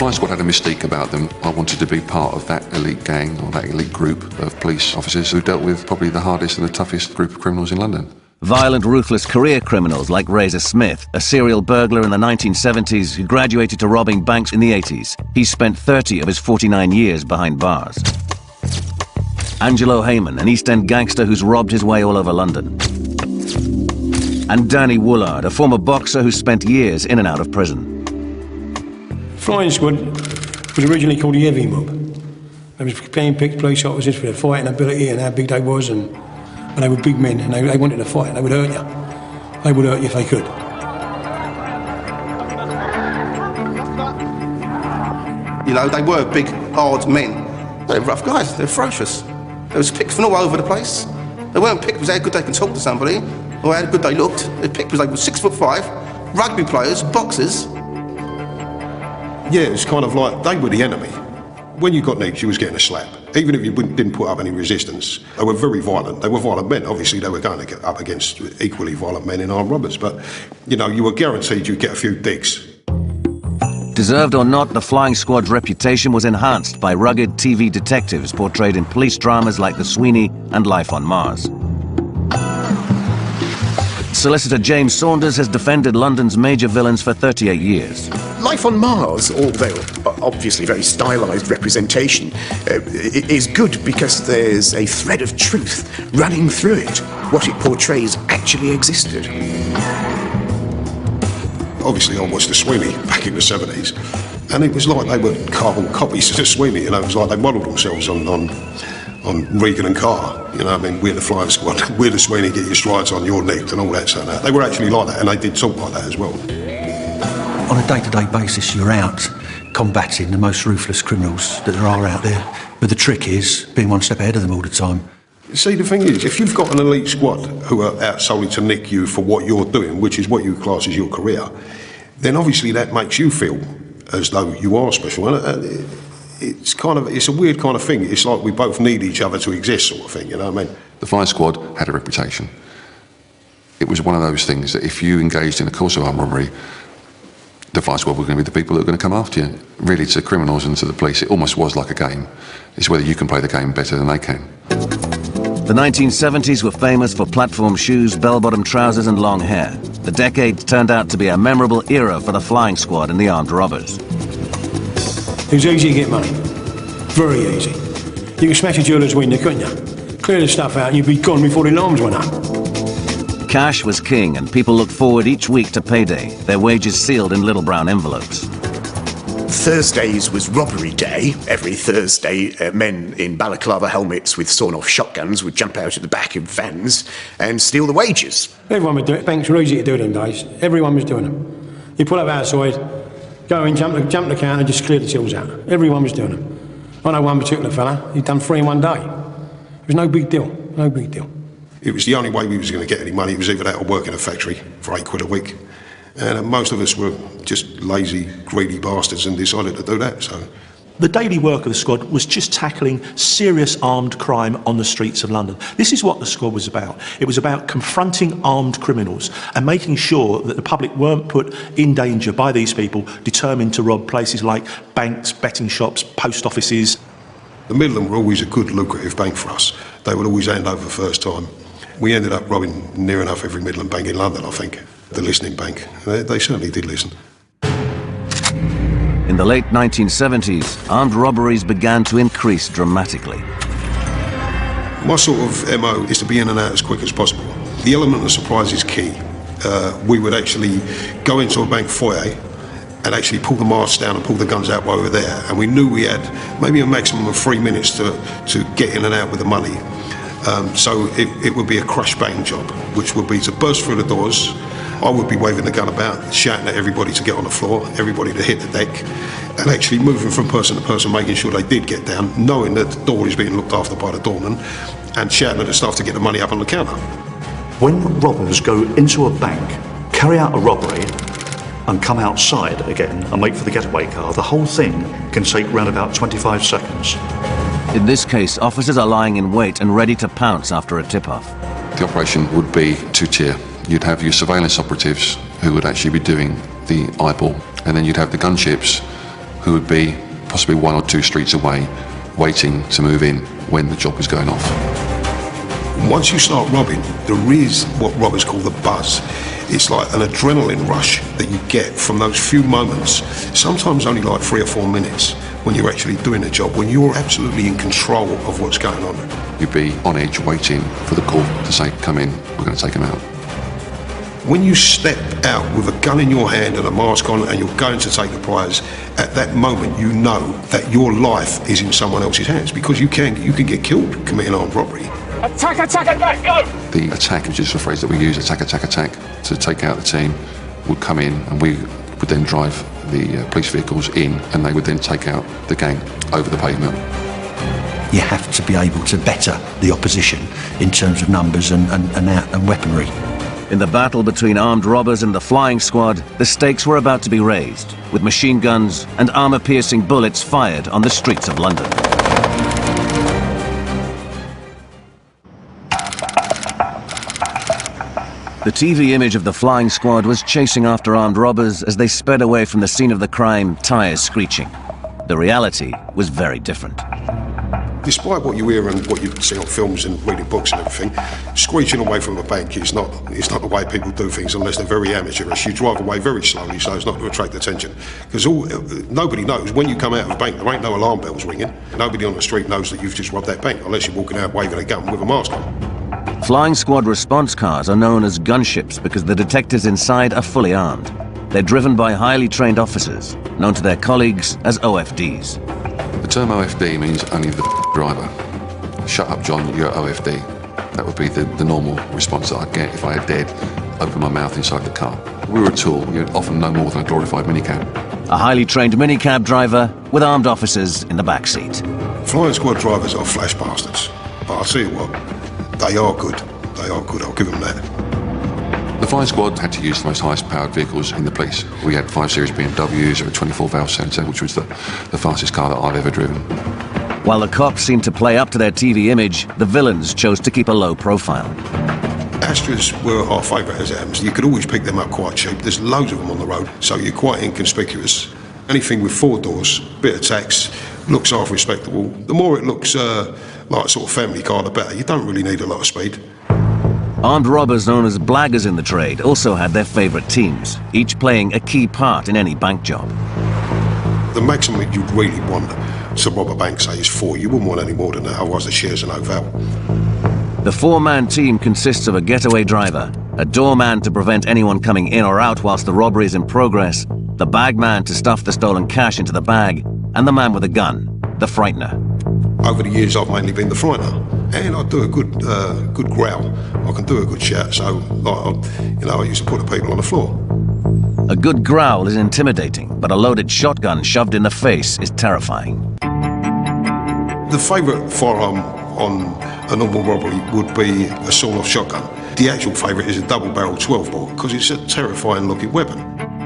Flying Squad had a mystique about them. I wanted to be part of that elite gang, or that elite group of police officers who dealt with probably the hardest and the toughest group of criminals in London. Violent, ruthless career criminals like Razor Smith, a serial burglar in the 1970s who graduated to robbing banks in the 80s. He spent 30 of his 49 years behind bars. Angelo Hayman, an East End gangster who's robbed his way all over London. And Danny Woolard, a former boxer who spent years in and out of prison. Flying Squad was originally called the Heavy Mob. They was hand-picked police officers for their fighting ability and how big they was, and they were big men, and they wanted to fight. They would hurt you. They would hurt you if they could. You know, they were big, hard men. They're rough guys. They're ferocious. They was picked from all over the place. They weren't picked because how good they can talk to somebody or how good they looked. They picked because they were 6'5", rugby players, boxers. Yeah, it was kind of like they were the enemy. When you got nicked, you was getting a slap. Even if you didn't put up any resistance. They were very violent. They were violent men. Obviously, they were going to get up against equally violent men in armed robbers. But, you know, you were guaranteed you'd get a few digs. Deserved or not, the Flying Squad's reputation was enhanced by rugged TV detectives portrayed in police dramas like The Sweeney and Life on Mars. Solicitor James Saunders has defended London's major villains for 38 years. Life on Mars, although obviously very stylised representation, is good because there's a thread of truth running through it. What it portrays actually existed. Obviously, I watched the Sweeney back in the 70s, and it was like they were carbon copies of the Sweeney. You know, it was like they modelled themselves on Regan and Carr. You know, I mean, we're the Flying Squad, we're the Sweeney, get your strides on, you're nicked, and all that sort of that. They were actually like that, and they did talk like that as well. On a day-to-day basis, you're out combating the most ruthless criminals that there are out there. But the trick is being one step ahead of them all the time. See, the thing is, if you've got an elite squad who are out solely to nick you for what you're doing, which is what you class as your career, then obviously that makes you feel as though you are special. And it's a weird kind of thing. It's like we both need each other to exist, sort of thing, you know what I mean? The Flying Squad had a reputation. It was one of those things that if you engaged in a course of armed robbery, the Flying Squad were going to be the people that were going to come after you. Really, to the criminals and to the police, it almost was like a game. It's whether you can play the game better than they can. The 1970s were famous for platform shoes, bell-bottom trousers and long hair. The decade turned out to be a memorable era for the Flying Squad and the armed robbers. It was easy to get money. Very easy. You could smash a jeweller's window, couldn't you? Clear the stuff out and you'd be gone before the alarms went up. Cash was king, and people looked forward each week to payday, their wages sealed in little brown envelopes. Thursdays was robbery day. Every Thursday, men in balaclava helmets with sawn-off shotguns would jump out at the back of vans and steal the wages. Everyone would do it. Banks were easy to do them days. Everyone was doing them. You pull up outside, go in, jump the counter, just clear the tills out. Everyone was doing them. I know one particular fella, he'd done 3 in one day. It was no big deal, no big deal. It was the only way we was going to get any money. It was either that or work in a factory for £8 a week. And most of us were just lazy, greedy bastards and decided to do that, so. The daily work of the squad was just tackling serious armed crime on the streets of London. This is what the squad was about. It was about confronting armed criminals and making sure that the public weren't put in danger by these people determined to rob places like banks, betting shops, post offices. The Midland were always a good, lucrative bank for us. They would always hand over the first time. We ended up robbing near enough every Midland bank in London, I think. The listening bank. They certainly did listen. In the late 1970s, armed robberies began to increase dramatically. My sort of MO is to be in and out as quick as possible. The element of surprise is key. We would actually go into a bank foyer and actually pull the masks down and pull the guns out while we were there. And we knew we had maybe a maximum of 3 minutes to get in and out with the money. So it would be a crush bang job, which would be to burst through the doors. I would be waving the gun about, shouting at everybody to get on the floor, everybody to hit the deck, and actually moving from person to person, making sure they did get down, knowing that the door is being looked after by the doorman, and shouting at the staff to get the money up on the counter. When robbers go into a bank, carry out a robbery, and come outside again and wait for the getaway car, the whole thing can take around about 25 seconds. In this case, officers are lying in wait and ready to pounce after a tip-off. The operation would be two-tier. You'd have your surveillance operatives who would actually be doing the eyeball, and then you'd have the gunships who would be possibly 1 or 2 streets away, waiting to move in when the job was going off. Once you start robbing, there is what robbers call the buzz. It's like an adrenaline rush that you get from those few moments, sometimes only like 3 or 4 minutes, when you're actually doing the job, when you're absolutely in control of what's going on. You'd be on edge waiting for the call to say, come in, we're going to take him out. When you step out with a gun in your hand and a mask on and you're going to take the prize, at that moment you know that your life is in someone else's hands, because you can get killed committing armed robbery. Attack, attack, attack, go! The attack, which is the phrase that we use, attack, attack, attack, to take out the team, would come in and we would then drive the police vehicles in, and they would then take out the gang over the pavement. You have to be able to better the opposition in terms of numbers and weaponry. In the battle between armed robbers and the flying squad, the stakes were about to be raised, with machine guns and armour-piercing bullets fired on the streets of London. The TV image of the flying squad was chasing after armed robbers as they sped away from the scene of the crime, tyres screeching. The reality was very different. Despite what you hear and what you see on films and reading books and everything, screeching away from a bank is not the way people do things unless they're very amateurish. You drive away very slowly so as not to attract attention. Because nobody knows, when you come out of a bank, there ain't no alarm bells ringing. Nobody on the street knows that you've just robbed that bank, unless you're walking out waving a gun with a mask on. Flying squad response cars are known as gunships because the detectives inside are fully armed. They're driven by highly trained officers, known to their colleagues as OFDs. The term OFD means only the driver. Shut up, John, you're OFD. That would be the normal response that I'd get if I had dared open my mouth inside the car. We were a tool. You're often no more than a glorified minicab. A highly trained minicab driver with armed officers in the back seat. Flying squad drivers are flash bastards, but I'll tell you what, they are good. They are good, I'll give them that. The flying squad had to use the most highest powered vehicles in the police. We had 5 Series BMWs or a 24-valve Senator, which was the fastest car that I've ever driven. While the cops seemed to play up to their TV image, the villains chose to keep a low profile. Astras were our favourite as atoms. You could always pick them up quite cheap. There's loads of them on the road, so you're quite inconspicuous. Anything with 4 doors, bit of tax, looks half respectable. The more it looks like a sort of family car, the better. You don't really need a lot of speed. Armed robbers known as blaggers in the trade also had their favourite teams, each playing a key part in any bank job. The maximum you'd really want to rob a bank, say, is 4. You wouldn't want any more than that, otherwise the shares are no value. The 4-man team consists of a getaway driver, a doorman to prevent anyone coming in or out whilst the robbery is in progress, the bagman to stuff the stolen cash into the bag, and the man with a gun, the frightener. Over the years, I've mainly been the frightener, and I do a good growl. I can do a good shout, so I used to put the people on the floor. A good growl is intimidating, but a loaded shotgun shoved in the face is terrifying. The favourite firearm on a normal robbery would be a sawn-off shotgun. The actual favourite is a double-barrel 12-bore, because it's a terrifying-looking weapon.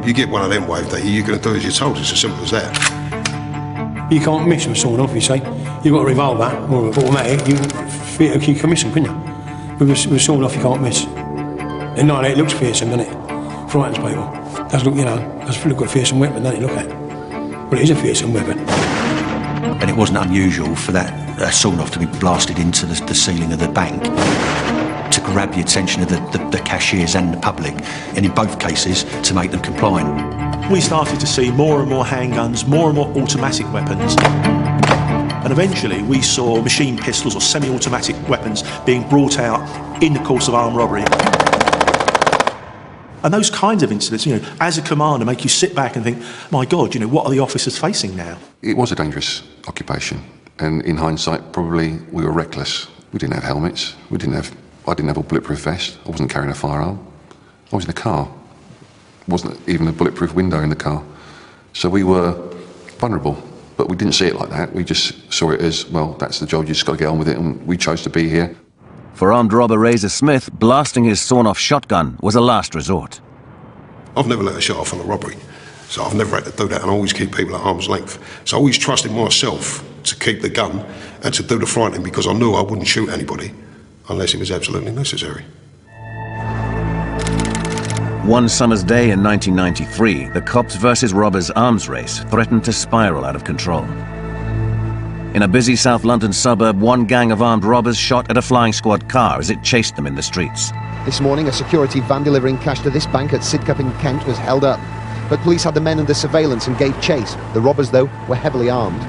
You get one of them waved at you, you're going to do as you're told. It's as simple as that. You can't miss with sawn off, you say. You've got a revolver or an automatic, you can miss them, couldn't you? With sawn off, you can't miss. And no, it looks fearsome, doesn't it? Frightens people. Does look, does look like a fearsome weapon, doesn't it? Look at it. But it is a fearsome weapon. And it wasn't unusual for that sawn-off to be blasted into the ceiling of the bank to grab the attention of the cashiers and the public, and in both cases, to make them compliant. We started to see more and more handguns, more and more automatic weapons. And eventually we saw machine pistols or semi-automatic weapons being brought out in the course of armed robbery. And those kinds of incidents, as a commander, make you sit back and think, my God, what are the officers facing now? It was a dangerous occupation, and in hindsight, probably we were reckless. We didn't have helmets. I didn't have a bulletproof vest. I wasn't carrying a firearm. I was in a car. Wasn't even a bulletproof window in the car. So we were vulnerable, but we didn't see it like that. We just saw it as, well, that's the job, you just got to get on with it, and we chose to be here. For armed robber Razor Smith, blasting his sawn-off shotgun was a last resort. I've never let a shot off on a robbery, so I've never had to do that, and I always keep people at arm's length. So I always trusted myself to keep the gun and to do the frightening, because I knew I wouldn't shoot anybody unless it was absolutely necessary. One summer's day in 1993, the cops versus robbers arms race threatened to spiral out of control. In a busy South London suburb, one gang of armed robbers shot at a flying squad car as it chased them in the streets. This morning, a security van delivering cash to this bank at Sidcup in Kent was held up. But police had the men under surveillance and gave chase. The robbers, though, were heavily armed.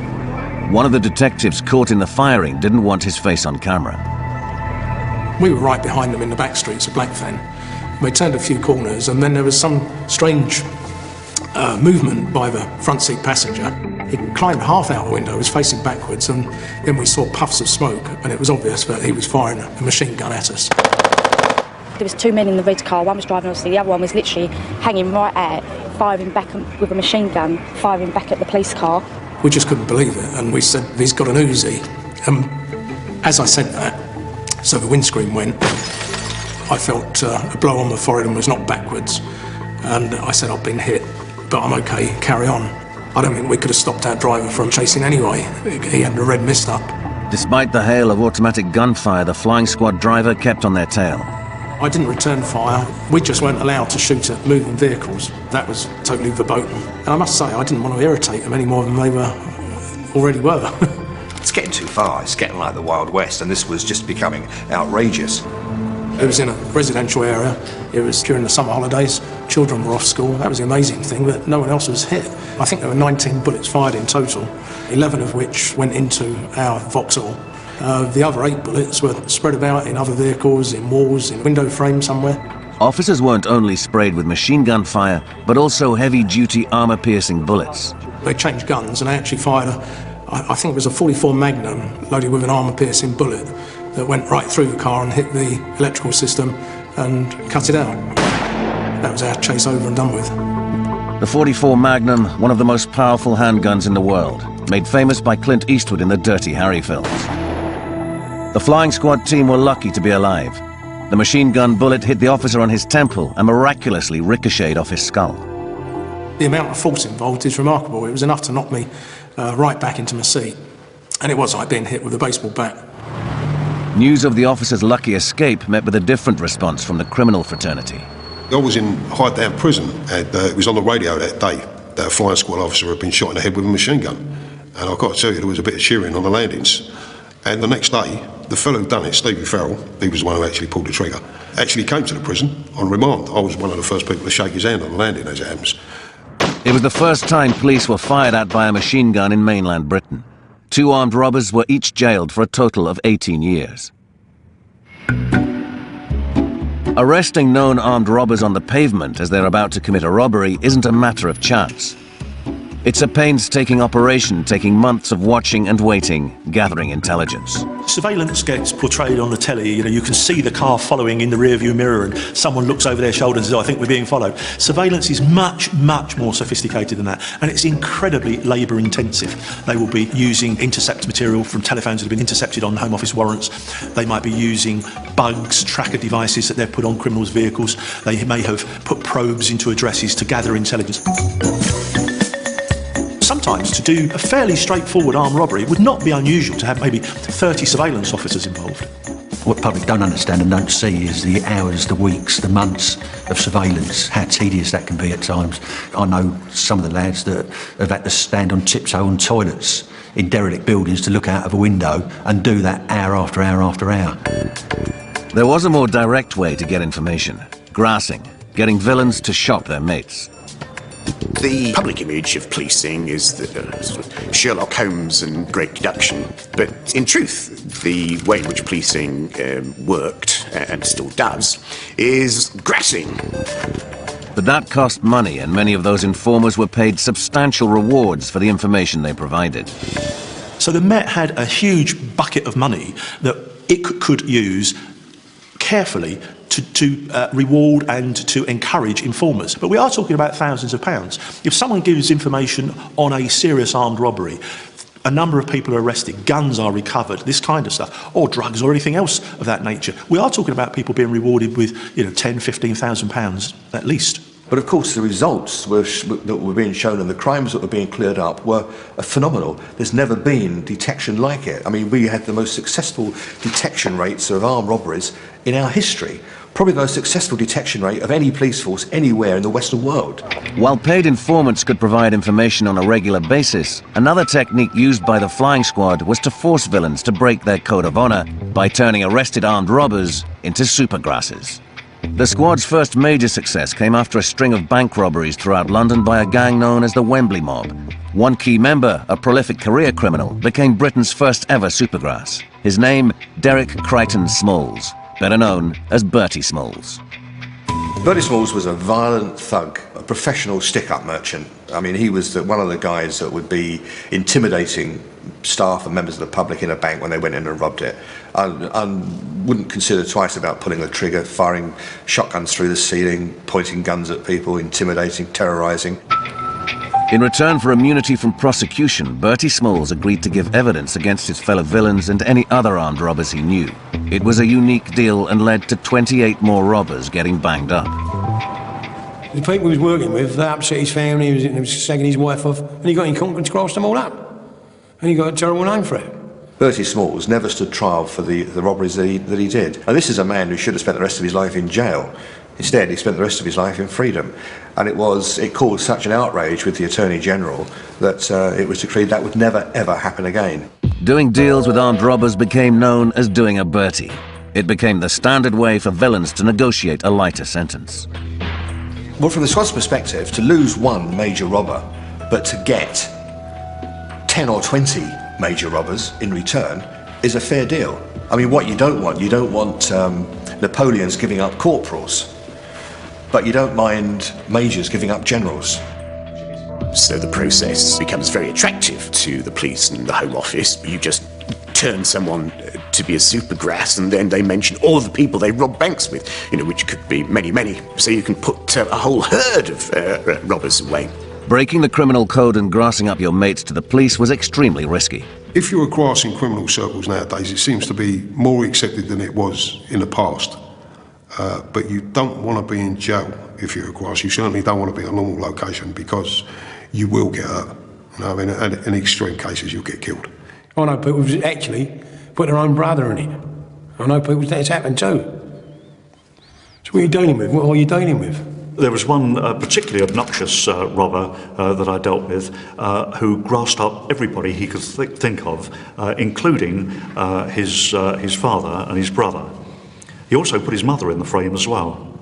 One of the detectives caught in the firing didn't want his face on camera. We were right behind them in the back streets of Blackfen. They turned a few corners and then there was some strange movement by the front seat passenger. He climbed half out the window, was facing backwards, and then we saw puffs of smoke, and it was obvious that he was firing a machine gun at us. There was two men in the red car, one was driving obviously, the other one was literally hanging right out, firing back with a machine gun, firing back at the police car. We just couldn't believe it, and we said, he's got an Uzi. As I said that, so the windscreen went, I felt a blow on the forehead and was knocked backwards, and I said, I've been hit, but I'm okay, carry on. I don't think we could have stopped our driver from chasing anyway. He had the red mist up. Despite the hail of automatic gunfire, the flying squad driver kept on their tail. I didn't return fire. We just weren't allowed to shoot at moving vehicles. That was totally verboten. And I must say, I didn't want to irritate them any more than they already were. It's getting too far. It's getting like the Wild West, and this was just becoming outrageous. It was in a residential area. It was during the summer holidays. Children were off school. That was the amazing thing, that no one else was hit. I think there were 19 bullets fired in total, 11 of which went into our Vauxhall. The other 8 bullets were spread about in other vehicles, in walls, in window frames somewhere. Officers weren't only sprayed with machine gun fire, but also heavy-duty armour-piercing bullets. They changed guns and they actually fired I think it was a 44 Magnum loaded with an armour-piercing bullet that went right through the car and hit the electrical system and cut it out. That was our chase over and done with. The 44 Magnum, one of the most powerful handguns in the world, made famous by Clint Eastwood in the Dirty Harry films. The flying squad team were lucky to be alive. The machine gun bullet hit the officer on his temple and miraculously ricocheted off his skull. The amount of force involved is remarkable. It was enough to knock me right back into my seat. And it was like being hit with a baseball bat. News of the officer's lucky escape met with a different response from the criminal fraternity. I was in Highdown prison, and it was on the radio that day that a flying squad officer had been shot in the head with a machine gun. And I've got to tell you, there was a bit of cheering on the landings. And the next day, the fellow who done it, Stevie Farrell, he was the one who actually pulled the trigger, actually came to the prison on remand. I was one of the first people to shake his hand on the landing, as it happens. It was the first time police were fired at by a machine gun in mainland Britain. 2 armed robbers were each jailed for a total of 18 years. Arresting known armed robbers on the pavement as they're about to commit a robbery isn't a matter of chance. It's a painstaking operation taking months of watching and waiting, gathering intelligence. Surveillance gets portrayed on the telly. You can see the car following in the rearview mirror and someone looks over their shoulder and says, I think we're being followed. Surveillance is much, much more sophisticated than that, and it's incredibly labour intensive. They will be using intercept material from telephones that have been intercepted on Home Office warrants. They might be using bugs, tracker devices that they've put on criminals' vehicles. They may have put probes into addresses to gather intelligence. Sometimes to do a fairly straightforward armed robbery it would not be unusual to have maybe 30 surveillance officers involved. What the public don't understand and don't see is the hours, the weeks, the months of surveillance, how tedious that can be at times. I know some of the lads that have had to stand on tiptoe on toilets in derelict buildings to look out of a window and do that hour after hour after hour. There was a more direct way to get information: grassing, getting villains to shop their mates. The public image of policing is the sort of Sherlock Holmes and Great Deduction, but in truth, the way in which policing worked, and still does, is grassing. But that cost money, and many of those informers were paid substantial rewards for the information they provided. So the Met had a huge bucket of money that it could use carefully to reward and to encourage informers. But we are talking about thousands of pounds. If someone gives information on a serious armed robbery, a number of people are arrested, guns are recovered, this kind of stuff, or drugs or anything else of that nature. We are talking about people being rewarded with, £10,000, £15,000 at least. But of course the results that were being shown and the crimes that were being cleared up were phenomenal. There's never been detection like it. I mean, we had the most successful detection rates of armed robberies in our history. Probably the most successful detection rate of any police force anywhere in the Western world. While paid informants could provide information on a regular basis, another technique used by the flying squad was to force villains to break their code of honor by turning arrested armed robbers into supergrasses. The squad's first major success came after a string of bank robberies throughout London by a gang known as the Wembley Mob. One key member, a prolific career criminal, became Britain's first ever supergrass. His name, Derek Crichton Smalls, better known as Bertie Smalls. Bertie Smalls was a violent thug, a professional stick-up merchant. I mean, he was one of the guys that would be intimidating staff and members of the public in a bank when they went in and robbed it. And wouldn't consider twice about pulling the trigger, firing shotguns through the ceiling, pointing guns at people, intimidating, terrorising. In return for immunity from prosecution, Bertie Smalls agreed to give evidence against his fellow villains and any other armed robbers he knew. It was a unique deal and led to 28 more robbers getting banged up. The people he was working with, they upset his family, he was sagging his wife off, and he got in court and crossed them all up. And he got a terrible name for it. Bertie Smalls never stood trial for the robberies that he did. And this is a man who should have spent the rest of his life in jail. Instead, he spent the rest of his life in freedom. And it caused such an outrage with the Attorney General that it was decreed that would never, ever happen again. Doing deals with armed robbers became known as doing a Bertie. It became the standard way for villains to negotiate a lighter sentence. Well, from the squad's perspective, to lose one major robber, but to get 10 or 20 major robbers in return is a fair deal. I mean, what you don't want Napoleons giving up corporals, but you don't mind majors giving up generals. So the process becomes very attractive to the police and the Home Office. You just turn someone to be a supergrass and then they mention all of the people they rob banks with, which could be many, many. So you can put a whole herd of robbers away. Breaking the criminal code and grassing up your mates to the police was extremely risky. If you're a grass in criminal circles nowadays, it seems to be more accepted than it was in the past. But you don't want to be in jail if you're a grass. You certainly don't want to be in a normal location because you will get hurt. And in extreme cases, you'll get killed. I know people who've actually put their own brother in it. I know people that's happened too. So what are you dealing with? What are you dealing with? There was one particularly obnoxious robber that I dealt with who grassed up everybody he could think of, including his father and his brother. He also put his mother in the frame as well.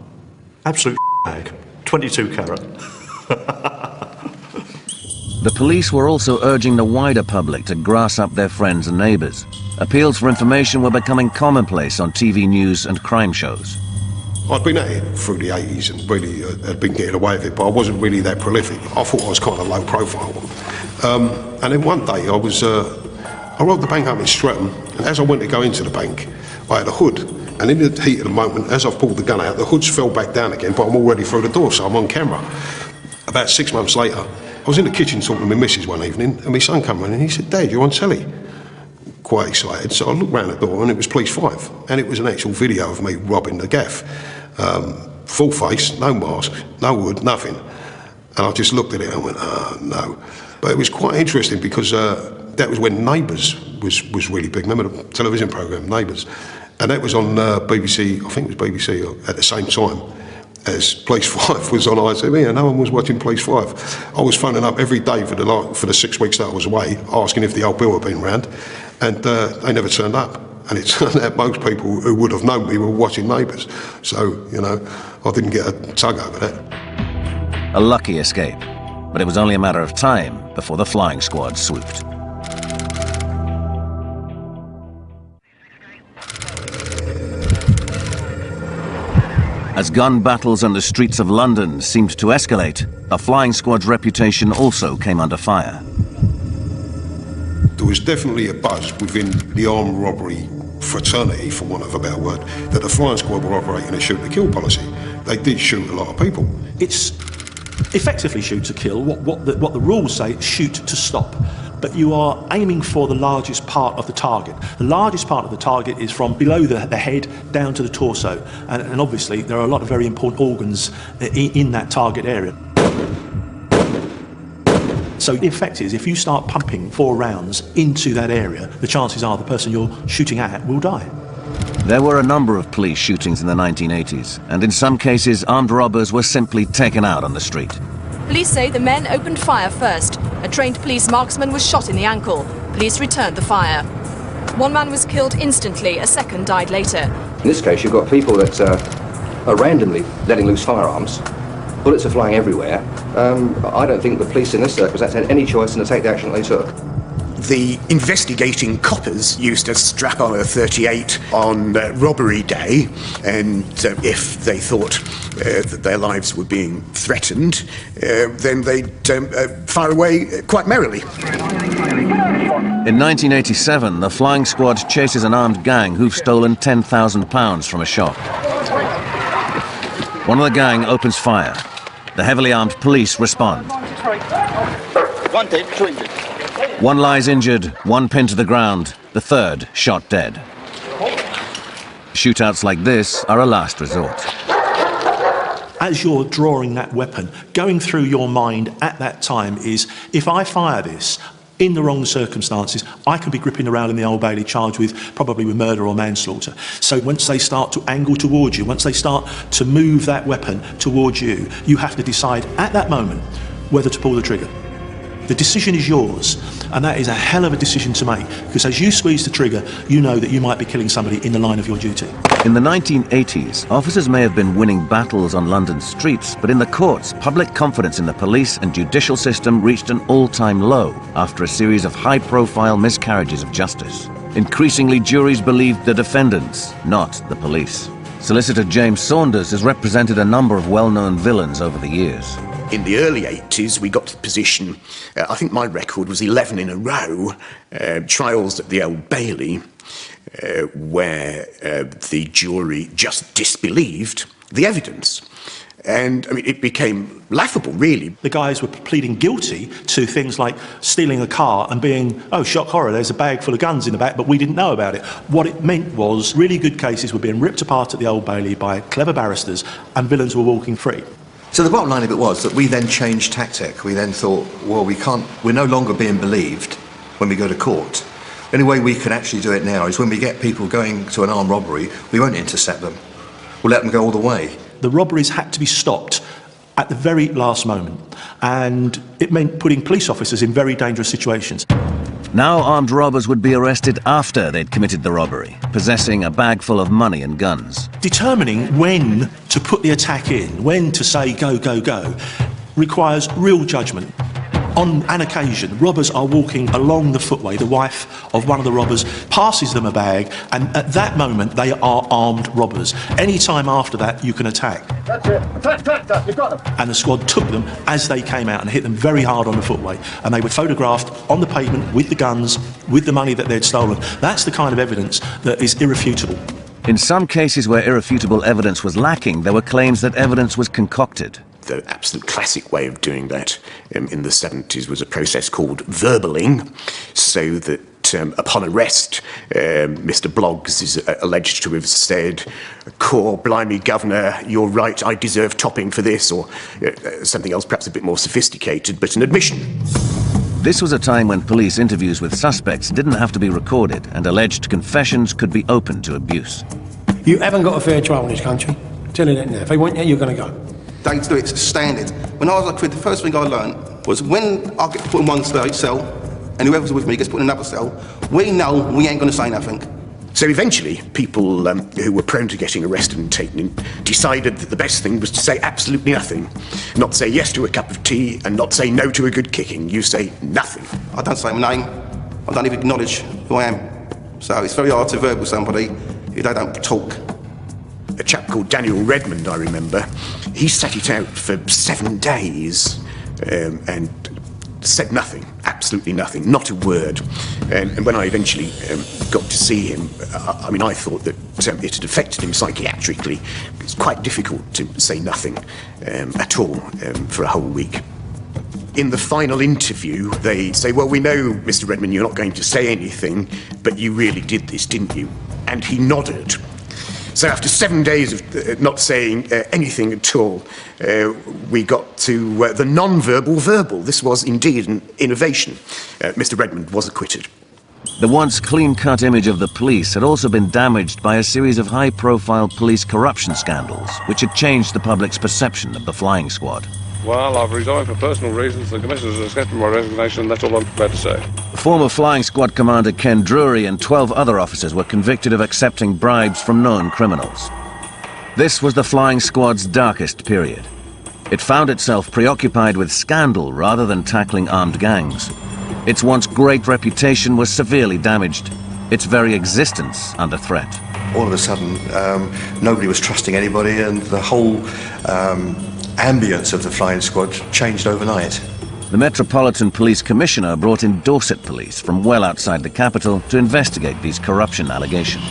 Absolute bag. 22 carat. The police were also urging the wider public to grass up their friends and neighbours. Appeals for information were becoming commonplace on TV news and crime shows. I'd been at it through the 80s and really had been getting away with it, but I wasn't really that prolific. I thought I was kind of low profile. And then one day I robbed the bank up in Streatham, and as I went to go into the bank, I had a hood. And in the heat of the moment, as I've pulled the gun out, the hoods fell back down again, but I'm already through the door, so I'm on camera. About 6 months later, I was in the kitchen talking to my missus one evening, and my son came in and he said, "Dad, you're on telly." Quite excited, so I looked round the door and it was Police 5, and it was an actual video of me robbing the gaff. Full face, no mask, no hood, nothing. And I just looked at it and went, oh no. But it was quite interesting because that was when Neighbours was really big. Remember the television programme, Neighbours? And that was on BBC, I think it was BBC at the same time as Police 5 was on ITV, and no one was watching Police 5. I was phoning up every day for the 6 weeks that I was away, asking if the old Bill had been round, and they never turned up. And it turned out most people who would have known me were watching Neighbours. So, I didn't get a tug over that. A lucky escape, but it was only a matter of time before the flying squad swooped. As gun battles on the streets of London seemed to escalate, the flying squad's reputation also came under fire. There was definitely a buzz within the armed robbery fraternity, for want of a better word, that the flying squad were operating a shoot-to-kill policy. They did shoot a lot of people. It's effectively shoot to kill. What the rules say, shoot to stop. but you are aiming for the largest part of the target. The largest part of the target is from below the head down to the torso, and obviously there are a lot of very important organs in that target area. So the effect is, if you start pumping 4 rounds into that area, the chances are the person you're shooting at will die. There were a number of police shootings in the 1980s, and in some cases armed robbers were simply taken out on the street. Police say the men opened fire first. A trained police marksman was shot in the ankle. Police returned the fire. One man was killed instantly, a second died later. In this case, you've got people that are randomly letting loose firearms. Bullets are flying everywhere. I don't think the police in this circumstance had any choice in to take the action they took. The investigating coppers used to strap on a 38 on robbery day, and if they thought that their lives were being threatened, then they'd fire away quite merrily. In 1987, the flying squad chases an armed gang who've stolen £10,000 from a shop. One of the gang opens fire. The heavily armed police respond. One dead, 2 injured. One lies injured, one pinned to the ground, the third shot dead. Shootouts like this are a last resort. As you're drawing that weapon, going through your mind at that time is, if I fire this in the wrong circumstances, I could be gripping around in the Old Bailey charged with probably with murder or manslaughter. So once they start to angle towards you, once they start to move that weapon towards you, you have to decide at that moment whether to pull the trigger. The decision is yours, and that is a hell of a decision to make, because as you squeeze the trigger, you know that you might be killing somebody in the line of your duty. In the 1980s, officers may have been winning battles on London's streets, but in the courts, public confidence in the police and judicial system reached an all-time low after a series of high-profile miscarriages of justice. Increasingly, juries believed the defendants, not the police. Solicitor James Saunders has represented a number of well-known villains over the years. In the early 80s, we got to the position, I think my record was 11 in a row, trials at the Old Bailey, where the jury just disbelieved the evidence. And I mean, it became laughable, really. The guys were pleading guilty to things like stealing a car and being, oh, shock horror, there's a bag full of guns in the back, but we didn't know about it. What it meant was really good cases were being ripped apart at the Old Bailey by clever barristers, and villains were walking free. So the bottom line of it was that we then changed tactic. We then thought, well, we're no longer being believed when we go to court. The only way we can actually do it now is when we get people going to an armed robbery, we won't intercept them. We'll let them go all the way. The robberies had to be stopped at the very last moment, and it meant putting police officers in very dangerous situations. Now armed robbers would be arrested after they'd committed the robbery, possessing a bag full of money and guns. Determining when to put the attack in, when to say go, go, go, requires real judgment. On an occasion, robbers are walking along the footway. The wife of one of the robbers passes them a bag, and at that moment they are armed robbers. Any time after that, you can attack. That's it. Attack, you've got them. And the squad took them as they came out and hit them very hard on the footway. And they were photographed on the pavement with the guns, with the money that they'd stolen. That's the kind of evidence that is irrefutable. In some cases where irrefutable evidence was lacking, there were claims that evidence was concocted. The absolute classic way of doing that in the 70s was a process called verbaling, so that upon arrest, Mr. Bloggs is alleged to have said, "Core, blimey, Governor, you're right, I deserve topping for this," or something else perhaps a bit more sophisticated, but an admission. This was a time when police interviews with suspects didn't have to be recorded, and alleged confessions could be open to abuse. You haven't got a fair trial in this country. I'm telling you that now. If they want you, you're going to go. They do it standard. When I was a kid, the first thing I learned was when I get put in one cell and whoever's with me gets put in another cell, we know we ain't going to say nothing. So eventually, people who were prone to getting arrested and taken in decided that the best thing was to say absolutely nothing. Not say yes to a cup of tea and not say no to a good kicking. You say nothing. I don't say my name. I don't even acknowledge who I am. So it's very hard to verbal somebody if they don't talk. A chap called Daniel Redmond, I remember, he sat it out for 7 days and said nothing, absolutely nothing, not a word. And when I eventually got to see him, I mean, I thought that it had affected him psychiatrically. It's quite difficult to say nothing at all for a whole week. In the final interview, they say, well, we know, Mr. Redmond, you're not going to say anything, but you really did this, didn't you? And he nodded. So after 7 days of not saying anything at all, we got to the non-verbal verbal. This was indeed an innovation. Mr. Redmond was acquitted. The once clean-cut image of the police had also been damaged by a series of high-profile police corruption scandals, which had changed the public's perception of the flying squad. Well, I've resigned for personal reasons. The Commissioner's accepted my resignation. That's all I'm prepared to say. Former Flying Squad Commander Ken Drury and 12 other officers were convicted of accepting bribes from known criminals. This was the Flying Squad's darkest period. It found itself preoccupied with scandal rather than tackling armed gangs. Its once great reputation was severely damaged, its very existence under threat. All of a sudden, nobody was trusting anybody, and the whole ambience of the Flying Squad changed overnight. The Metropolitan Police Commissioner brought in Dorset Police from well outside the capital to investigate these corruption allegations.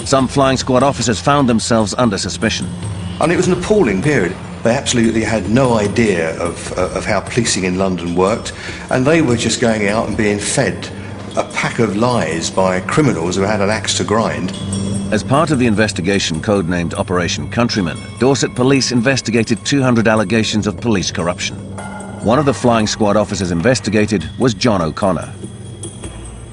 Some Flying Squad officers found themselves under suspicion. And it was an appalling period. They absolutely had no idea of how policing in London worked, and they were just going out and being fed a pack of lies by criminals who had an axe to grind. As part of the investigation codenamed Operation Countryman, Dorset Police investigated 200 allegations of police corruption. One of the Flying Squad officers investigated was John O'Connor.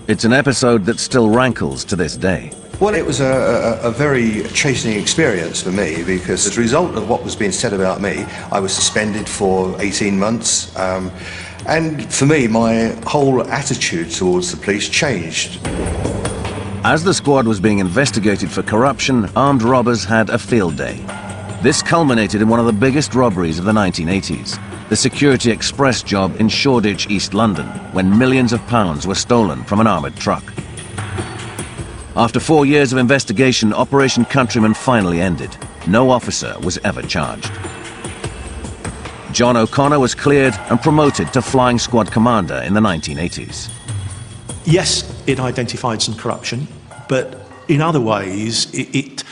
It's an episode that still rankles to this day. Well, it was a very chastening experience for me, because as a result of what was being said about me, I was suspended for 18 months. And for me, my whole attitude towards the police changed. As the squad was being investigated for corruption, armed robbers had a field day. This culminated in one of the biggest robberies of the 1980s, the Security Express job in Shoreditch, East London, when millions of pounds were stolen from an armoured truck. After 4 years of investigation, Operation Countryman finally ended. No officer was ever charged. John O'Connor was cleared and promoted to Flying Squad Commander in the 1980s. Yes, it identified some corruption, but in other ways, it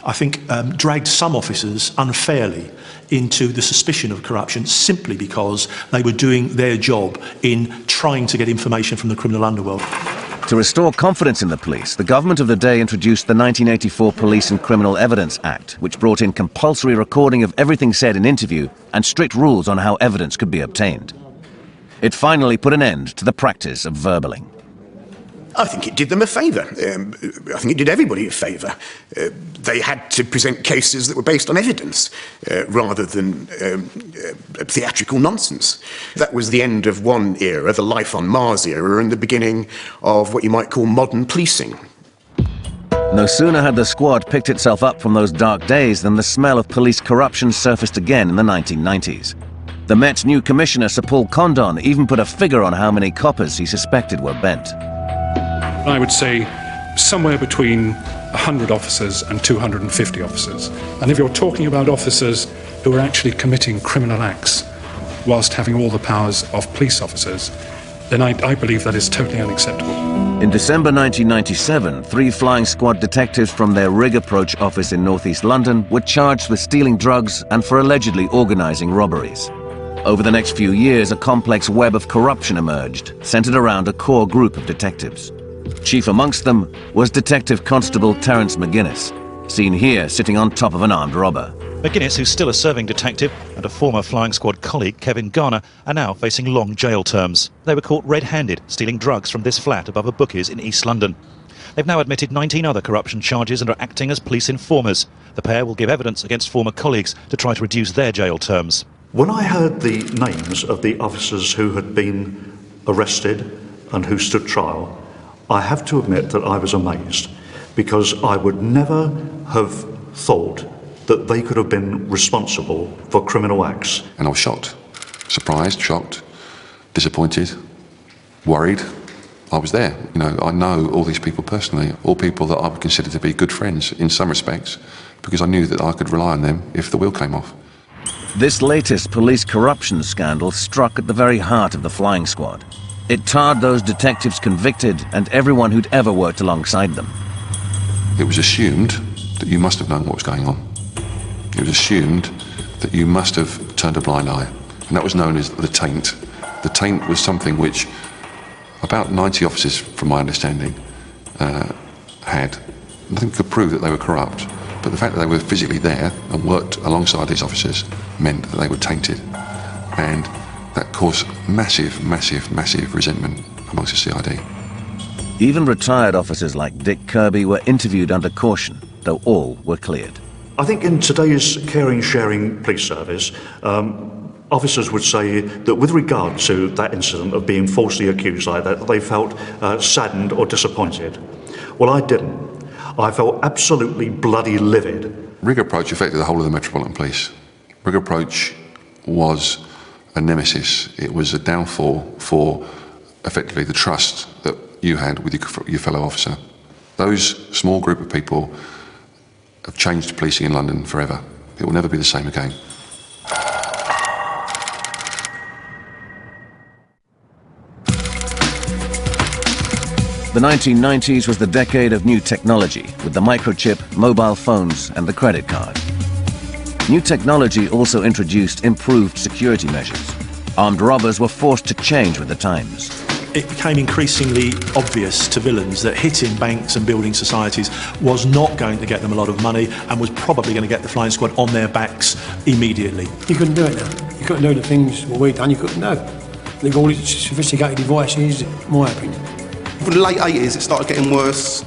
I think, dragged some officers unfairly into the suspicion of corruption simply because they were doing their job in trying to get information from the criminal underworld. To restore confidence in the police, the government of the day introduced the 1984 Police and Criminal Evidence Act, which brought in compulsory recording of everything said in interview and strict rules on how evidence could be obtained. It finally put an end to the practice of verballing. I think it did them a favour. I think it did everybody a favour. They had to present cases that were based on evidence rather than theatrical nonsense. That was the end of one era, the Life on Mars era, and the beginning of what you might call modern policing. No sooner had the squad picked itself up from those dark days than the smell of police corruption surfaced again in the 1990s. The Met's new commissioner, Sir Paul Condon, even put a figure on how many coppers he suspected were bent. I would say somewhere between 100 officers and 250 officers. And if you're talking about officers who are actually committing criminal acts whilst having all the powers of police officers, then I believe that is totally unacceptable. In December 1997, 3 Flying Squad detectives from their Rig Approach office in northeast London were charged with stealing drugs and for allegedly organising robberies. Over the next few years, a complex web of corruption emerged, centred around a core group of detectives. Chief amongst them was Detective Constable Terence McGuinness, seen here sitting on top of an armed robber. McGuinness, who's still a serving detective, and a former Flying Squad colleague, Kevin Garner, are now facing long jail terms. They were caught red-handed, stealing drugs from this flat above a bookies in East London. They've now admitted 19 other corruption charges and are acting as police informers. The pair will give evidence against former colleagues to try to reduce their jail terms. When I heard the names of the officers who had been arrested and who stood trial, I have to admit that I was amazed, because I would never have thought that they could have been responsible for criminal acts. And I was shocked, surprised, shocked, disappointed, worried. I was there. You know, I know all these people personally, all people that I would consider to be good friends in some respects, because I knew that I could rely on them if the wheel came off. This latest police corruption scandal struck at the very heart of the Flying Squad. It tarred those detectives convicted and everyone who'd ever worked alongside them. It was assumed that you must have known what was going on. It was assumed that you must have turned a blind eye, and that was known as the taint. The taint was something which about 90 officers, from my understanding, had. Nothing could prove that they were corrupt, but the fact that they were physically there and worked alongside these officers meant that they were tainted, and that caused massive, massive, massive resentment amongst the CID. Even retired officers like Dick Kirby were interviewed under caution, though all were cleared. I think in today's caring, sharing police service, officers would say that with regard to that incident of being falsely accused like that, they felt saddened or disappointed. Well, I didn't. I felt absolutely bloody livid. Rig approach affected the whole of the Metropolitan Police. Rig approach was a nemesis. It was a downfall for effectively the trust that you had with your fellow officer. Those small group of people have changed policing in London forever. It will never be the same again. The 1990s was the decade of new technology, with the microchip, mobile phones, and the credit card. New technology also introduced improved security measures. Armed robbers were forced to change with the times. It became increasingly obvious to villains that hitting banks and building societies was not going to get them a lot of money and was probably going to get the flying squad on their backs immediately. You couldn't do it now. You couldn't do the things what we've done, you couldn't do. They've got all these sophisticated devices, in my opinion. For the late 80s, it started getting worse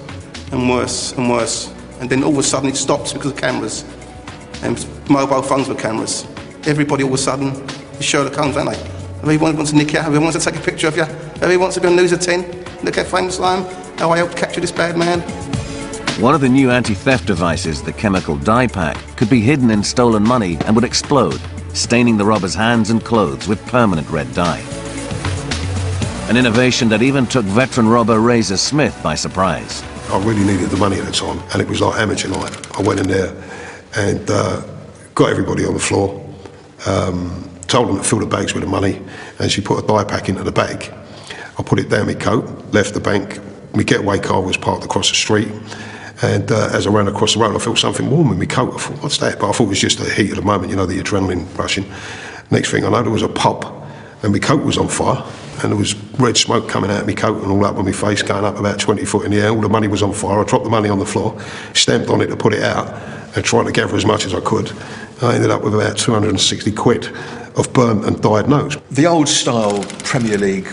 and worse and worse. And then all of a sudden it stops because of cameras. And mobile phones with cameras. Everybody all of a sudden is Sherlock Holmes, aren't they? Everyone wants to nick you, everyone wants to take a picture of you, everyone wants to be on News at 10. Look how famous I am, how I helped capture this bad man. One of the new anti-theft devices, the chemical dye pack, could be hidden in stolen money and would explode, staining the robber's hands and clothes with permanent red dye. An innovation that even took veteran robber Razor Smith by surprise. I really needed the money at the time, and it was like amateur night. I went in there and got everybody on the floor, told them to fill the bags with the money, and she put a dye pack into the bag. I put it down my coat, left the bank. My getaway car was parked across the street, and as I ran across the road, I felt something warm in my coat. I thought, what's that? But I thought it was just the heat of the moment, you know, the adrenaline rushing. Next thing I know, there was a pop, and my coat was on fire, and there was red smoke coming out of my coat and all up on my face, going up about 20 foot in the air. All the money was on fire. I dropped the money on the floor, stamped on it to put it out, and tried to gather as much as I could. I ended up with about 260 quid of burnt and dyed notes. The old style Premier League